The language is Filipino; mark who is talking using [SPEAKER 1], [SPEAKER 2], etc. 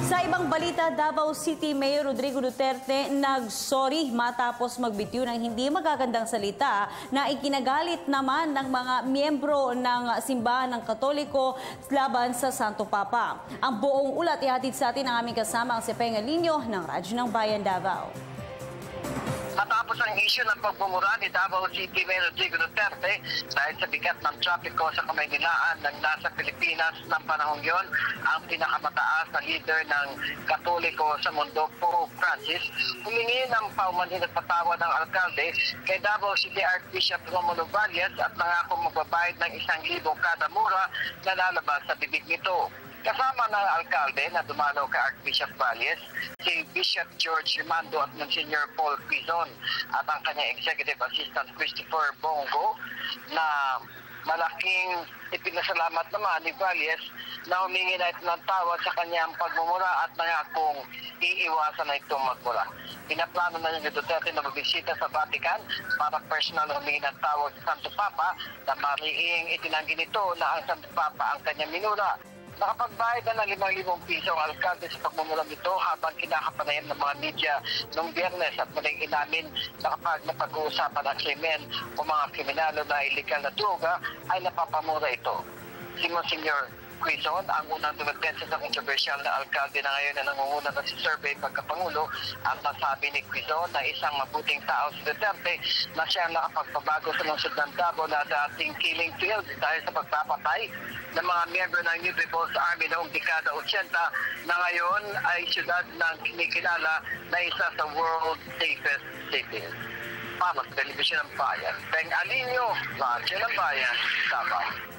[SPEAKER 1] Sa ibang balita, Davao City Mayor Rodrigo Duterte nag-sorry matapos magbitiw ng hindi magagandang salita na ikinagalit naman ng mga miyembro ng simbahan ng Katoliko laban sa Santo Papa. Ang buong ulat ihatid sa atin ang aming kasama ang si Penga Linyo ng Radyo ng Bayan Davao.
[SPEAKER 2] Matapos ang issue ng pagbumura ni Davao City Mayor Rodrigo Duterte dahil sa bigat ng trapiko sa Kamaynilaan ng nasa Pilipinas ng panahong yon, ang pinakamataas na leader ng Katoliko sa mundo, Pope Francis, humingi ng paumanhin at patawad ng alkalde kay Davao City Archbishop Romulo Valles at nangakong magbabayad ng 1,000 kada mura na lalabas sa bibig nito. Kasama ng alkalde na dumalaw kay Archbishop Valles, si Bishop George Rimando at Monsignor Paul Quizon at ang kanyang Executive Assistant Christopher Bongo na malaking ipinasalamat naman ni Valles na humingi na ito ng tawad sa kanyang pagmumura at nangakong iiwasan na itong magmura. Pinaplano na ni Duterte na magbisita sa Vatican para personal humingi ng tawad sa Santo Papa na mariing itinanggi nito na ang Santo Papa ang kanyang minura. Nakapagbayad na ng 5,000 piso ang alkalde sa pagmumula nito habang kinakapanayan ng mga media noong Biyernes at muling inamin na kapag napag-uusapan ang krimen o mga kriminalo na illegal na droga ay napapamura ito. Si Monsignor Quizon, ang unang dumatensa sa kontrobersyal na alkalde na ngayon na nangunguna na si Survey pagkapangulo, ang nasabi ni Quizon na isang mabuting tao si Duterte na siya nakapagpabago sa lungsod ng Davao na dating killing field dahil sa pagpapatay ng mga miyembro ng New People's Army noong dekada 80 na ngayon ay siyudad ng kinikilala na isa sa world safest cities. Para sa Telebisyon ng Bayan, Peng Alinyo, Radyo ng Bayan, Davao.